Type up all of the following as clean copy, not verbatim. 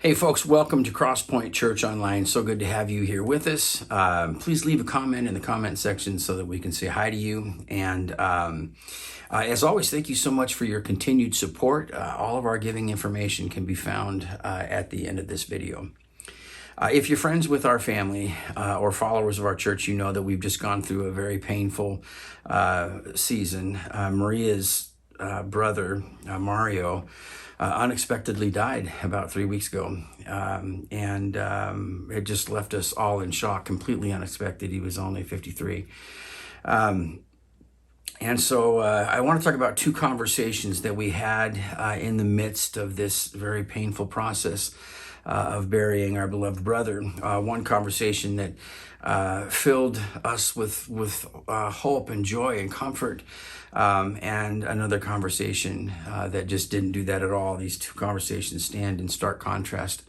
Hey folks, welcome to Crosspoint Church Online. So good to have you here with us. Please leave a comment in the comment section so that we can say hi to you. And as always, thank you so much for your continued support. All of our giving information can be found at the end of this video. If you're friends with our family or followers of our church, you know that we've just gone through a very painful season. Maria's brother, Mario, unexpectedly died about 3 weeks ago. It just left us all in shock, completely unexpected. He was only 53. I want to talk about two conversations that we had in the midst of this very painful process of burying our beloved brother. One conversation that filled us with hope and joy and comfort, and another conversation that just didn't do that at all. These two conversations stand in stark contrast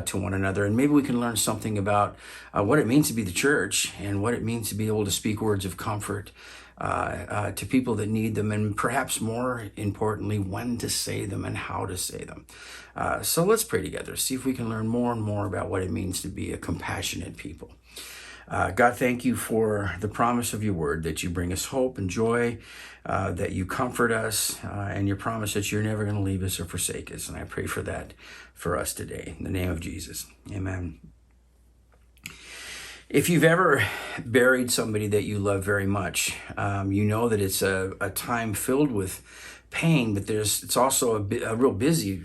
to one another, and maybe we can learn something about what it means to be the church and what it means to be able to speak words of comfort to people that need them, and perhaps more importantly, when to say them and how to say them. So let's pray together, see if we can learn more and more about what it means to be a compassionate people. God, thank you for the promise of your word, that you bring us hope and joy, that you comfort us, and your promise that you're never going to leave us or forsake us. And I pray for that for us today. In the name of Jesus, amen. If you've ever buried somebody that you love very much, you know that it's a time filled with pain, but it's also a real busy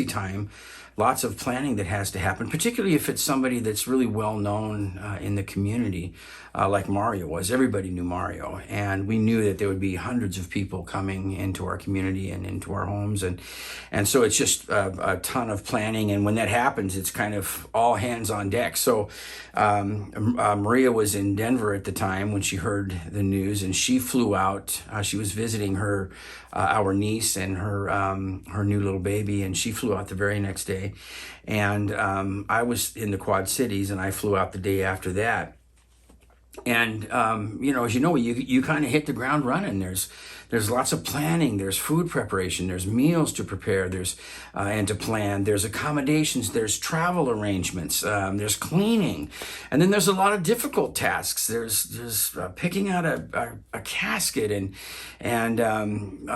time. Lots of planning that has to happen, particularly if it's somebody that's really well known in the community, like Mario was. Everybody knew Mario, and we knew that there would be hundreds of people coming into our community and into our homes, and so it's just a ton of planning. And when that happens, it's kind of all hands on deck. So Maria was in Denver at the time when she heard the news, and she flew out. She was visiting our niece and her new little baby, and she flew out the very next day. And I was in the Quad Cities, and I flew out the day after that. And as you know, you kind of hit the ground running. There's lots of planning. There's food preparation. There's meals to prepare. There's and to plan. There's accommodations. There's travel arrangements. There's cleaning, and then there's a lot of difficult tasks. There's picking out a casket and going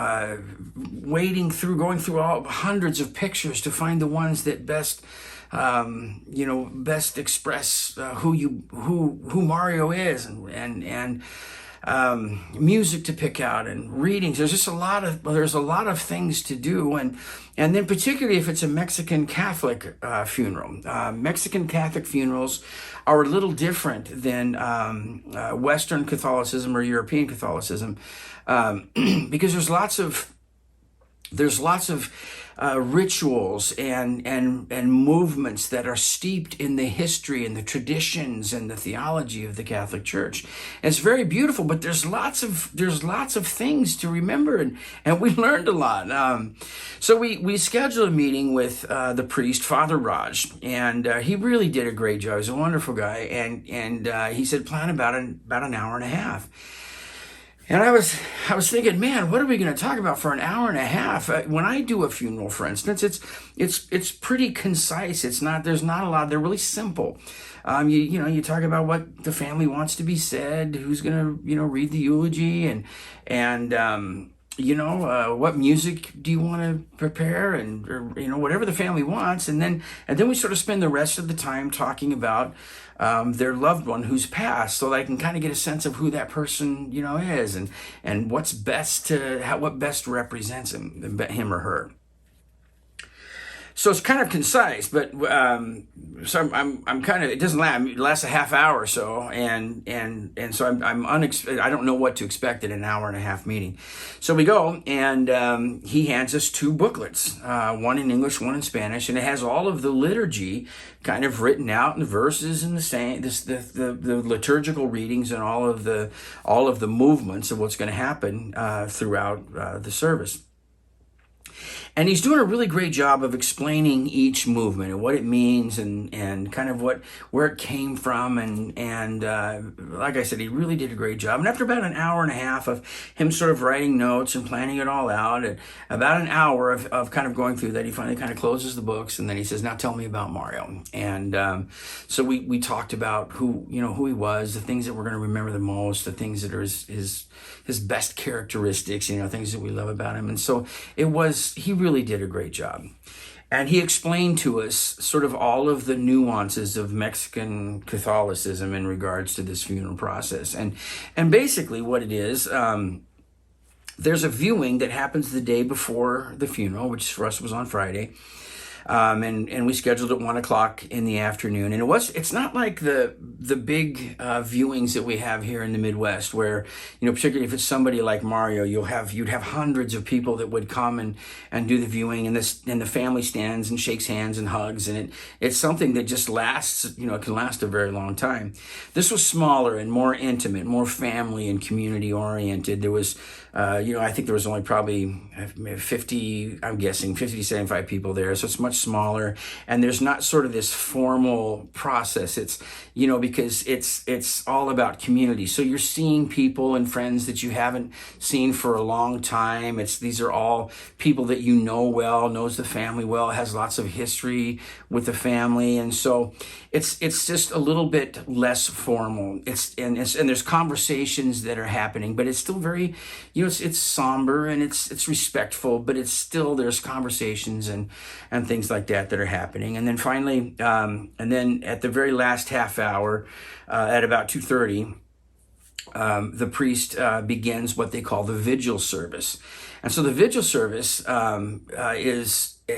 through all hundreds of pictures to find the ones that best express who Mario is, and music to pick out, and readings. There's a lot of things to do, and then particularly if it's a Mexican Catholic funeral. Mexican Catholic funerals are a little different than Western Catholicism or European Catholicism, because there's lots of rituals and movements that are steeped in the history and the traditions and the theology of the Catholic Church. And it's very beautiful, but there's lots of things to remember, and we learned a lot. So we scheduled a meeting with the priest, Father Raj, and he really did a great job. He's a wonderful guy, and he said plan about an hour and a half. And I was thinking, man, what are we going to talk about for an hour and a half? When I do a funeral, for instance, it's pretty concise. There's not a lot. They're really simple. You talk about what the family wants to be said, who's going to read the eulogy, and what music do you want to prepare, and whatever the family wants, and then we sort of spend the rest of the time talking about their loved one who's passed, so that I can kind of get a sense of who that person is, and what best represents him or her. So it's kind of concise, but so I'm kind of, it doesn't last. It lasts a half hour or so, and so I don't know what to expect at an hour and a half meeting. So we go, and he hands us two booklets, one in English, one in Spanish, and it has all of the liturgy kind of written out in the verses and the liturgical readings and all of the movements of what's going to happen throughout the service. And he's doing a really great job of explaining each movement and what it means and kind of where it came from. And like I said, he really did a great job. And after about an hour and a half of him sort of writing notes and planning it all out, and about an hour of kind of going through that, he finally kind of closes the books, and then he says, "Now tell me about Mario." And so we talked about who he was, the things that we're going to remember the most, the things that are his best characteristics, things that we love about him. And so he really did a great job. And he explained to us sort of all of the nuances of Mexican Catholicism in regards to this funeral process. And basically what it is, there's a viewing that happens the day before the funeral, which for us was on Friday. And we scheduled at 1:00 in the afternoon. And it's not like the big viewings that we have here in the Midwest, where, particularly if it's somebody like Mario, you'd have hundreds of people that would come and do the viewing, and the family stands and shakes hands and hugs, and it's something that just lasts, it can last a very long time. This was smaller and more intimate, more family and community oriented. There was I think there was only probably 50 to 75 people there. So it's much smaller, and there's not sort of this formal process. It's, because it's all about community. So you're seeing people and friends that you haven't seen for a long time. These are all people that knows the family well, has lots of history with the family. And so it's just a little bit less formal. And there's conversations that are happening, but it's still very, it's somber and it's respectful, but it's still, there's conversations and things like that are happening. And then finally, and then at the very last half hour, at about 2:30, the priest begins what they call the vigil service. And so the vigil service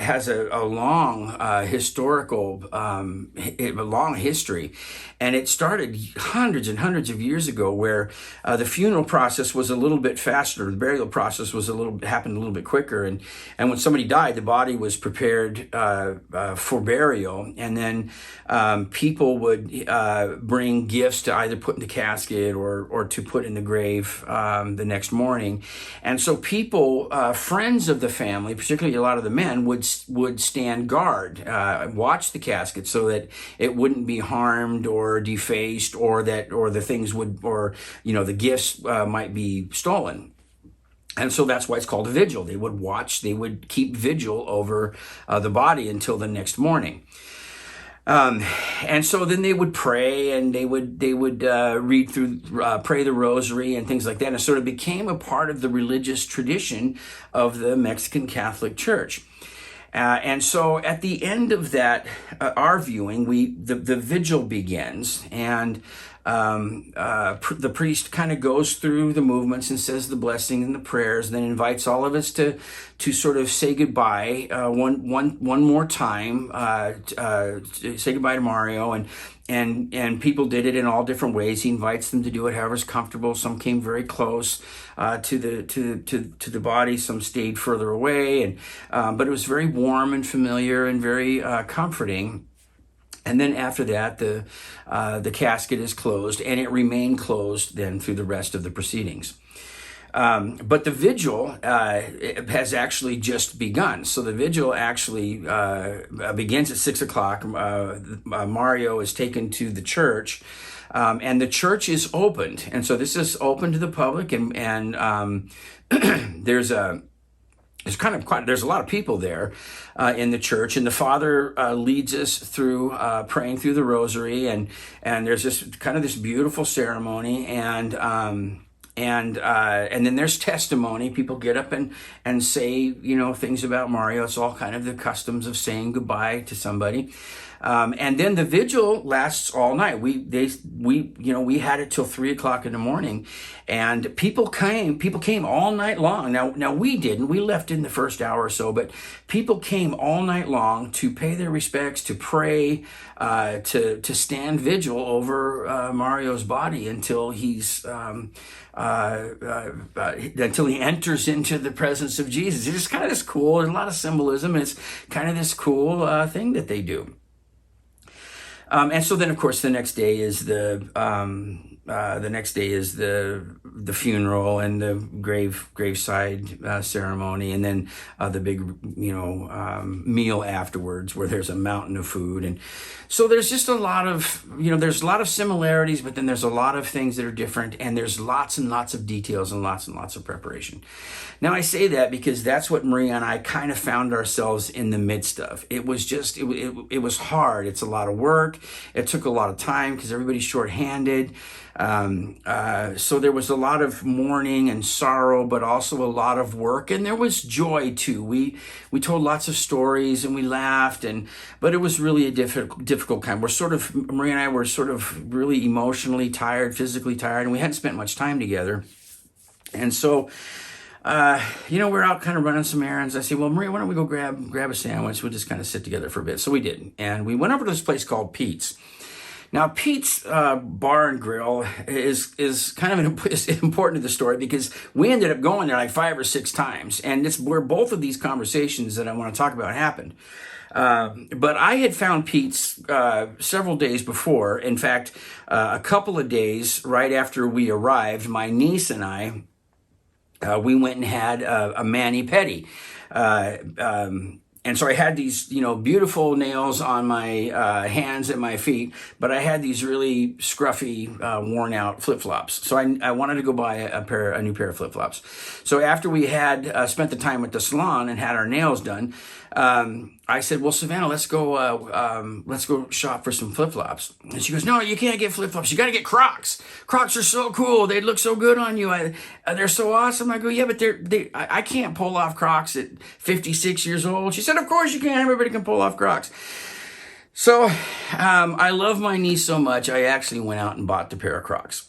has a long historical, a long history, and it started hundreds and hundreds of years ago, where the funeral process was a little bit faster. The burial process happened a little bit quicker, and when somebody died, the body was prepared for burial, and then people would bring gifts to either put in the casket or to put in the grave the next morning. And so people, friends of the family, particularly a lot of the men, would stand guard, watch the casket so that it wouldn't be harmed or defaced, or the things the gifts might be stolen. And so that's why it's called a vigil. They would keep vigil over the body until the next morning. And so then they would pray, and they would read through, pray the rosary and things like that. And it sort of became a part of the religious tradition of the Mexican Catholic Church. And so at the end of that, our viewing, the vigil begins, and the priest kind of goes through the movements and says the blessing and the prayers, and then invites all of us to sort of say goodbye one more time, say goodbye to Mario, and people did it in all different ways. He invites them to do it however's comfortable. Some came very close to the body. Some stayed further away, but it was very warm and familiar and very comforting. And then after that, the casket is closed, and it remained closed then through the rest of the proceedings. But the vigil has actually just begun. So the vigil actually begins at 6:00. Mario is taken to the church, and the church is opened. And so this is open to the public, and there's a lot of people there in the church, and the father leads us through praying through the rosary, and there's this beautiful ceremony, and then there's testimony. People get up and say things about Mario. It's all kind of the customs of saying goodbye to somebody. And then the vigil lasts all night. We had it till 3:00 in the morning, and people came all night long. Now we didn't. We left in the first hour or so, but people came all night long to pay their respects, to pray, to stand vigil over Mario's body until until he enters into the presence of Jesus. It's kind of this cool. There's a lot of symbolism, and it's kind of this cool thing that they do. And so then, of course, the next day is the the next day is the funeral and the graveside ceremony, and then the big meal afterwards, where there's a mountain of food. And so there's just a lot of there's a lot of similarities, but then there's a lot of things that are different, and there's lots and lots of details and lots of preparation. Now I say that because that's what Maria and I kind of found ourselves in the midst of. It was just it was hard. It's a lot of work. It took a lot of time because everybody's shorthanded. So there was a lot of mourning and sorrow, but also a lot of work, and there was joy too. We told lots of stories and we laughed, but it was really a difficult time. Maria and I were sort of really emotionally tired, physically tired, and we hadn't spent much time together. And so, we're out kind of running some errands. I said, well, Maria, why don't we go grab a sandwich? We'll just kind of sit together for a bit. So we did, and we went over to this place called Pete's. Now, Pete's Bar and Grill is kind of important to the story, because we ended up going there like 5 or 6 times, and it's where both of these conversations that I want to talk about happened. But I had found Pete's several days before. In fact, a couple of days right after we arrived, my niece and I, we went and had a mani-pedi. And so I had these, beautiful nails on my hands and my feet, but I had these really scruffy, worn out flip-flops. So I wanted to go buy a new pair of flip-flops. So after we had spent the time at the salon and had our nails done, I said, well, Savannah, let's go shop for some flip-flops. And she goes, no, you can't get flip-flops. You got to get Crocs. Crocs are so cool. They look so good on you. They're so awesome. I go, yeah, but I can't pull off Crocs at 56 years old. She said, of course you can. Everybody can pull off Crocs. So I love my niece so much, I actually went out and bought the pair of Crocs.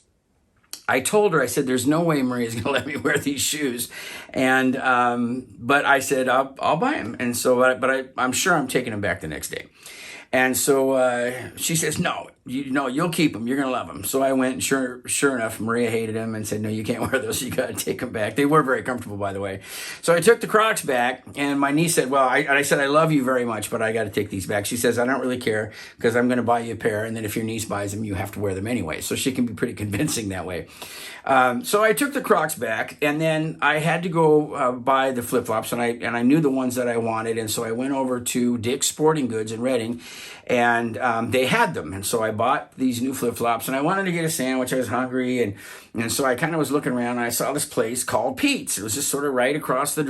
I told her, I said, there's no way Maria's going to let me wear these shoes. And, but I said, I'll buy them. And so, I'm sure I'm taking them back the next day. And so she says, no, you'll keep them. You're going to love them. So I went, and sure enough, Maria hated them and said, no, you can't wear those. You got to take them back. They were very comfortable, by the way. So I took the Crocs back, and my niece said, well, I said, I love you very much, but I got to take these back. She says, I don't really care, because I'm going to buy you a pair. And then if your niece buys them, you have to wear them anyway. So she can be pretty convincing that way. So I took the Crocs back, and then I had to go buy the flip-flops, and I knew the ones that I wanted. And so I went over to Dick's Sporting Goods in Reading, and they had them. And so I bought these new flip-flops, and I wanted to get a sandwich. I was hungry, and so I kind of was looking around, and I saw this place called Pete's. It was just sort of right across the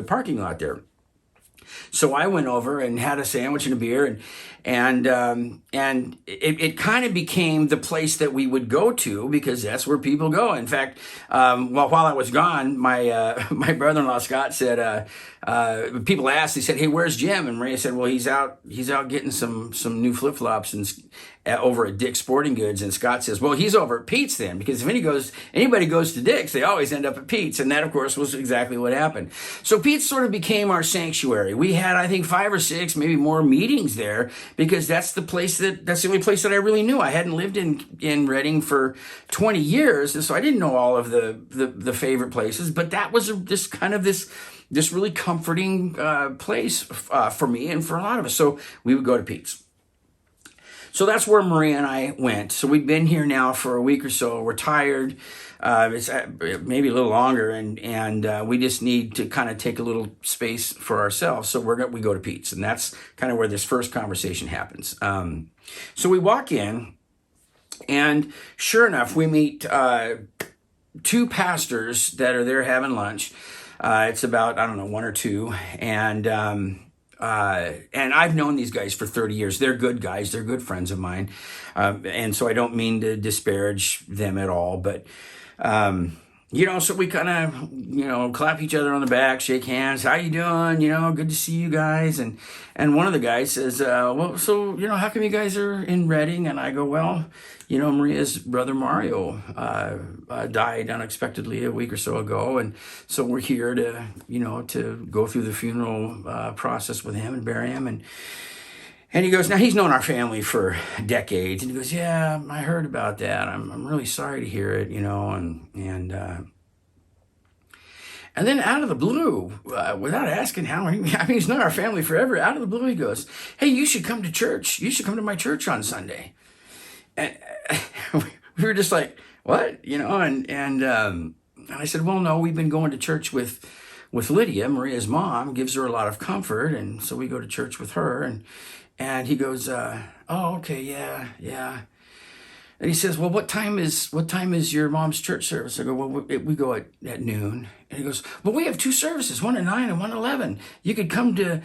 parking lot there. So I went over and had a sandwich and a beer, and it kind of became the place that we would go to, because that's where people go. In fact, while I was gone, my brother-in-law Scott said, people asked, he said, hey, where's Jim? And Maria said, well, he's out getting some new flip-flops and over at Dick's Sporting Goods. And Scott says, well, he's over at Pete's then, because if anybody goes to Dick's, they always end up at Pete's. And that, of course, was exactly what happened. So Pete's sort of became our sanctuary. We had, I think, 5 or 6, maybe more meetings there, because that's the only place that I really knew. I hadn't lived in Reading for 20 years, and so I didn't know all of the favorite places, but that was this really comforting place for me and for a lot of us. So we would go to Pete's. So that's where Maria and I went. So we've been here now for a week or so. We're tired. It's maybe a little longer, and we just need to kind of take a little space for ourselves. So we go to Pete's, and that's kind of where this first conversation happens. So we walk in, and sure enough, we meet 2 pastors that are there having lunch. It's about, I don't know, 1 or 2, and I've known these guys for 30 years. They're good guys. They're good friends of mine. And so I don't mean to disparage them at all, but, so we kind of, clap each other on the back, shake hands. How you doing? Good to see you guys. And one of the guys says, well, so, how come you guys are in Reading? And I go, well, Maria's brother Mario died unexpectedly a week or so ago, and so we're here to go through the funeral process with him and bury him. And he goes, now he's known our family for decades, and he goes, yeah, I heard about that. I'm really sorry to hear it, and then out of the blue, without asking how, he's known our family forever. Out of the blue, he goes, hey, you should come to church. You should come to my church on Sunday. And we were just like, what? And I said, well, no, we've been going to church with Lydia, Maria's mom, gives her a lot of comfort. And so we go to church with her. And he goes, oh, okay, yeah, yeah. And he says, well, what time is your mom's church service? I go, well, we go at noon. And he goes, well, we have two services, one at 9 and one at 11. You could come to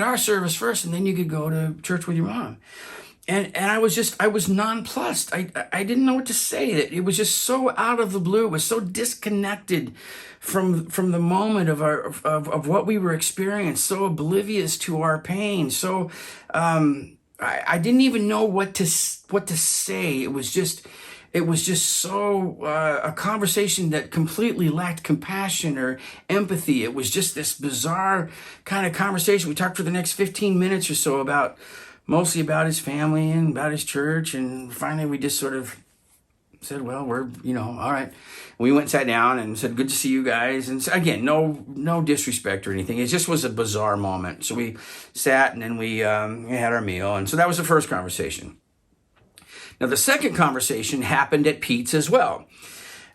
our service first, and then you could go to church with your mom. And I was nonplussed. I didn't know what to say. It was just so out of the blue. It was so disconnected from the moment of what we were experiencing, so oblivious to our pain. So I didn't even know what to say. It was just so a conversation that completely lacked compassion or empathy. It was just this bizarre kind of conversation. We talked for the next 15 minutes or so mostly about his family and about his church. And finally we just sort of said, well, we're, all right. We went and sat down and said, good to see you guys. And so, again, no disrespect or anything. It just was a bizarre moment. So we sat and then we had our meal. And so that was the first conversation. Now, the second conversation happened at Pete's as well.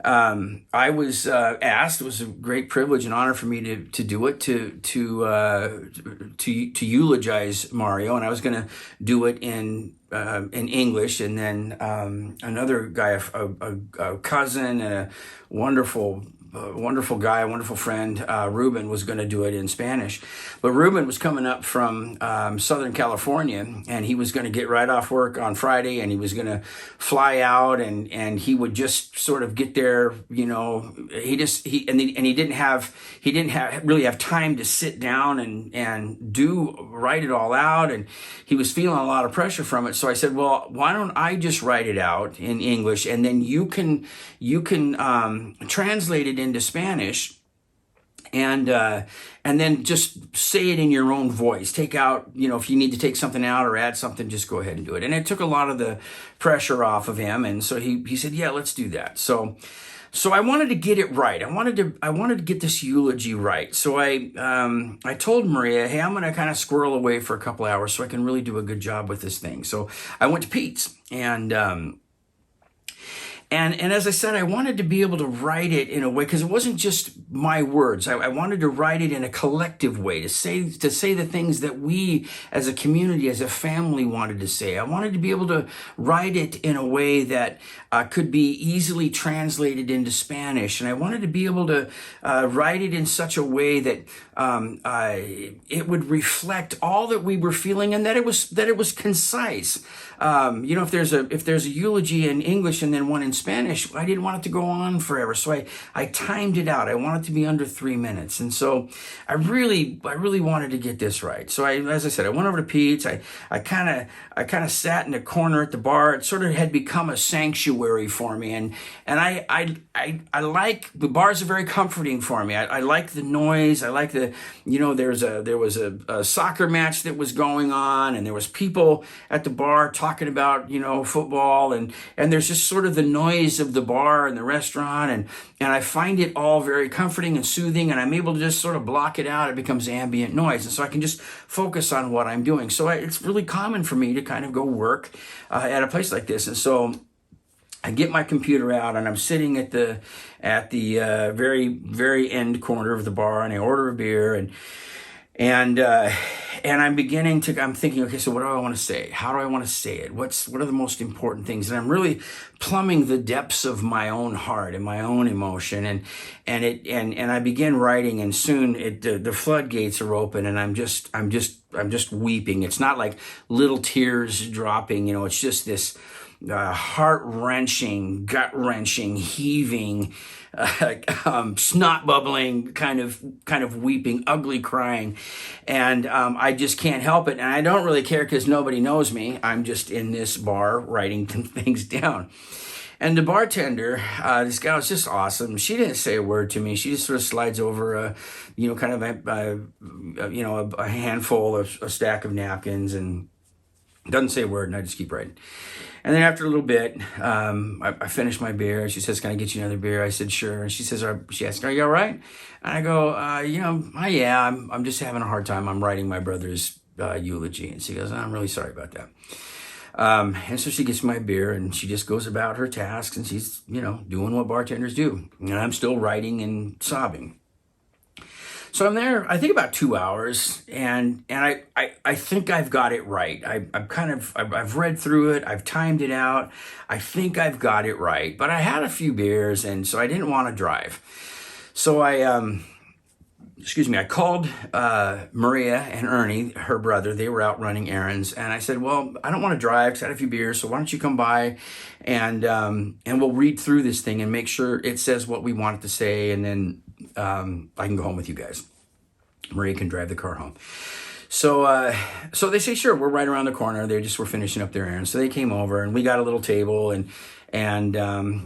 I was asked. It was a great privilege and honor for me to do it, to eulogize Mario, and I was going to do it in English, and then another guy, a cousin and a wonderful guy, a wonderful friend, Ruben, was going to do it in Spanish. But Ruben was coming up from Southern California, and he was going to get right off work on Friday, and he was going to fly out, and he would just sort of get there. He didn't really have time to sit down and write it all out, and he was feeling a lot of pressure from it. So I said, well, why don't I just write it out in English, and then you can translate it into Spanish, and then just say it in your own voice. Take out, if you need to take something out or add something, just go ahead and do it. And it took a lot of the pressure off of him. And so he said, yeah, let's do that. So I wanted to get it right. I wanted to get this eulogy right. So I told Maria, hey, I'm going to kind of squirrel away for a couple hours so I can really do a good job with this thing. So I went to Pete's, and as I said, I wanted to be able to write it in a way, because it wasn't just my words. I wanted to write it in a collective way, to say the things that we as a community, as a family, wanted to say. I wanted to be able to write it in a way that could be easily translated into Spanish. And I wanted to be able to write it in such a way that it would reflect all that we were feeling, and that it was concise. If there's a eulogy in English and then one in Spanish, I didn't want it to go on forever. So I timed it out. I wanted it to be under 3 minutes. And so I really wanted to get this right. So as I said, I went over to Pete's. I kind of sat in a corner at the bar. It sort of had become a sanctuary for me. And I like, the bars are very comforting for me. I like the noise. I like there was a soccer match that was going on, and there was people at the bar talking about, football, and there's just sort of the noise of the bar and the restaurant, and I find it all very comforting and soothing, and I'm able to just sort of block it out. It becomes ambient noise, and so I can just focus on what I'm doing. So it's really common for me to kind of go work at a place like this. And so I get my computer out, and I'm sitting at the very, very end corner of the bar, and I order a beer, and I'm thinking, okay, so what do I want to say? How do I want to say it? What are the most important things? And I'm really plumbing the depths of my own heart and my own emotion. And I begin writing, and soon the floodgates are open, and I'm just weeping. It's not like little tears dropping, it's just this heart-wrenching, gut-wrenching, heaving, snot bubbling, kind of weeping, ugly crying. And I just can't help it. And I don't really care, because nobody knows me. I'm just in this bar writing things down. And the bartender, this gal was just awesome. She didn't say a word to me. She just sort of slides over a handful of a stack of napkins, and doesn't say a word, and I just keep writing. And then after a little bit, I finished my beer. She says, "Can I get you another beer?" I said, "Sure." And she asked, "Are you all right?" And I go, "Yeah, I'm just having a hard time. I'm writing my brother's eulogy." And she goes, "I'm really sorry about that." And so she gets my beer and she just goes about her tasks and she's, doing what bartenders do. And I'm still writing and sobbing. So I'm there, I think about 2 hours, and I think I've got it right. I've read through it, I've timed it out. I think I've got it right. But I had a few beers, and so I didn't want to drive. So I called Maria and Ernie, her brother. They were out running errands, and I said, "Well, I don't want to drive because I had a few beers. So why don't you come by, and we'll read through this thing and make sure it says what we want it to say, and then I can go home with you guys. Maria can drive the car home." So they say, "Sure, we're right around the corner." They just were finishing up their errands, so they came over and we got a little table and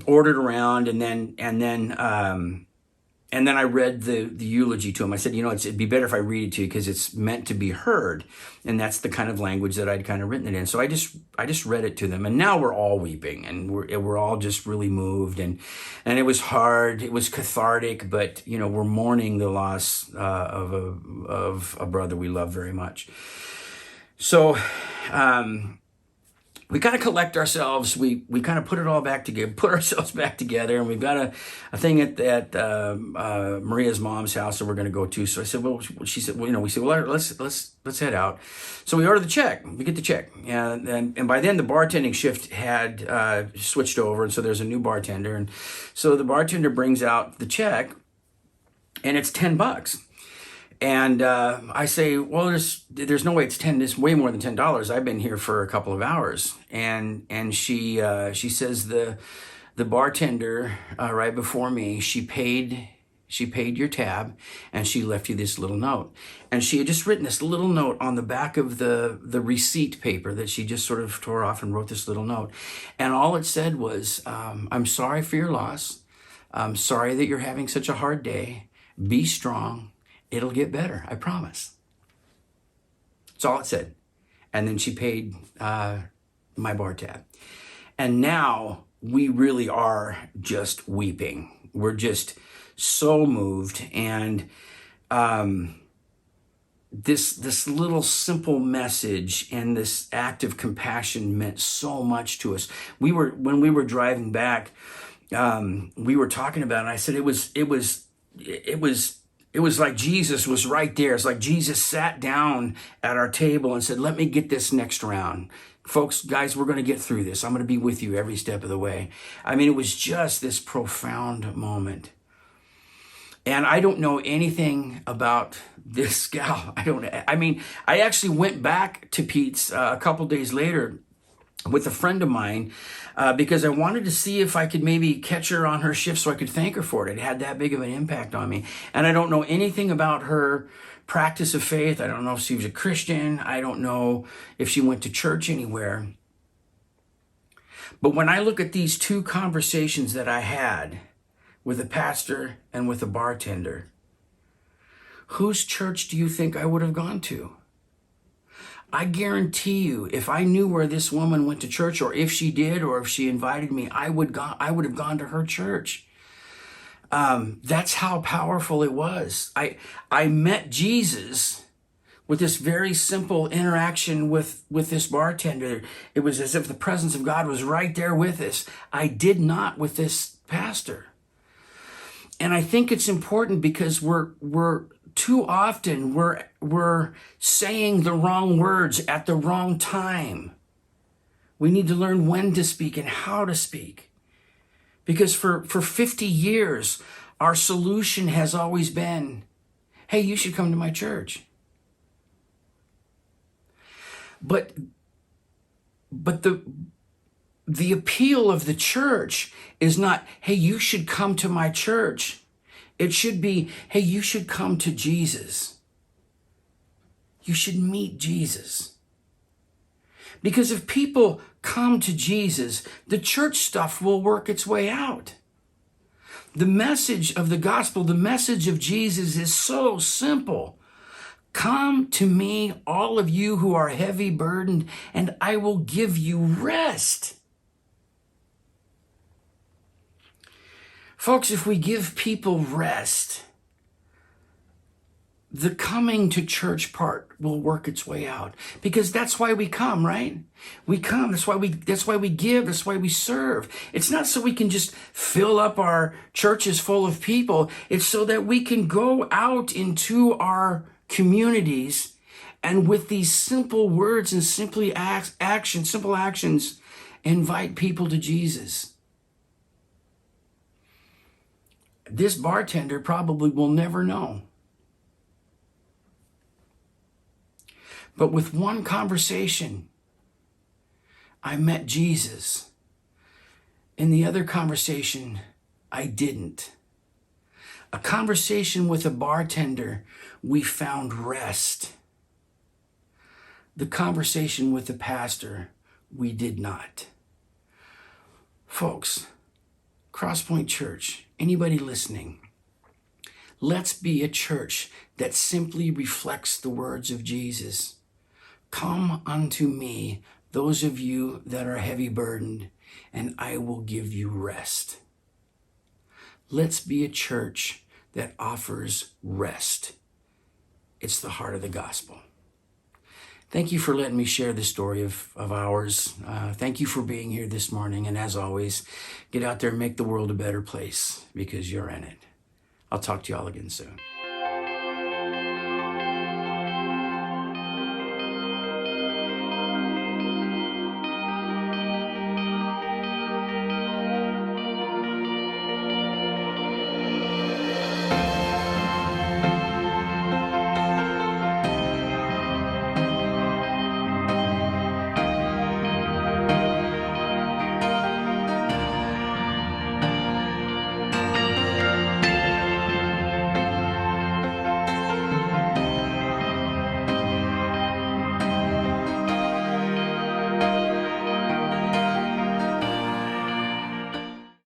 ordered around, and then I read the eulogy to him. I said, it'd be better if I read it to you because it's meant to be heard. And that's the kind of language that I'd kind of written it in. So I just read it to them. And now we're all weeping and we're all just really moved. And it was hard. It was cathartic, but, we're mourning the loss of a brother we love very much. So, we kind of collect ourselves. We kind of put it all back together, put ourselves back together, and we've got a thing at Maria's mom's house that we're going to go to. So I said, well, she said, well, we said, well, let's head out. So we order the check. We get the check, and by then the bartending shift had switched over, and so there's a new bartender, and so the bartender brings out the check, and it's $10. And I say, well, there's no way it's 10. It's way more than $10. I've been here for a couple of hours. And she says the bartender right before me, she paid your tab, and she left you this little note. And she had just written this little note on the back of the receipt paper that she just sort of tore off and wrote this little note. And all it said was, "I'm sorry for your loss. I'm sorry that you're having such a hard day. Be strong. It'll get better, I promise." That's all it said. And then she paid my bar tab. And now we really are just weeping. We're just so moved. And this little simple message and this act of compassion meant so much to us. When we were driving back, we were talking about it, and I said it was like Jesus was right there. It's like Jesus sat down at our table and said, "Let me get this next round. Folks, guys, we're going to get through this. I'm going to be with you every step of the way." I mean, it was just this profound moment. And I don't know anything about this gal. I actually went back to Pete's a couple days later with a friend of mine because I wanted to see if I could maybe catch her on her shift so I could thank her for it. It had that big of an impact on me. And I don't know anything about her practice of faith. I don't know if she was a Christian. I don't know if she went to church anywhere. But when I look at these two conversations that I had with a pastor and with a bartender, whose church do you think I would have gone to? I guarantee you, if I knew where this woman went to church, or if she did, or if she invited me, I would have gone to her church. That's how powerful it was. I met Jesus with this very simple interaction with this bartender. It was as if the presence of God was right there with us. I did not with this pastor. And I think it's important because we're too often we're saying the wrong words at the wrong time. We need to learn when to speak and how to speak. Because for 50 years, our solution has always been, "Hey, you should come to my church." But the appeal of the church is not, "Hey, you should come to my church." It should be, "Hey, you should come to Jesus. You should meet Jesus." Because if people come to Jesus, the church stuff will work its way out. The message of the gospel, the message of Jesus is so simple. "Come to me, all of you who are heavy burdened, and I will give you rest." Folks, if we give people rest, the coming to church part will work its way out, because that's why we come, right? We come. That's why we give. That's why we serve. It's not so we can just fill up our churches full of people. It's so that we can go out into our communities and with these simple words and simple actions, invite people to Jesus. This bartender probably will never know. But with one conversation, I met Jesus. In the other conversation, I didn't. A conversation with a bartender, we found rest. The conversation with the pastor, we did not. Folks, Crosspoint Church, anybody listening, let's be a church that simply reflects the words of Jesus. Come unto me, those of you that are heavy burdened, and I will give you rest. Let's be a church that offers rest. It's the heart of the gospel. Thank you for letting me share this story of ours. Thank you for being here this morning. And as always, get out there and make the world a better place, because you're in it. I'll talk to you all again soon.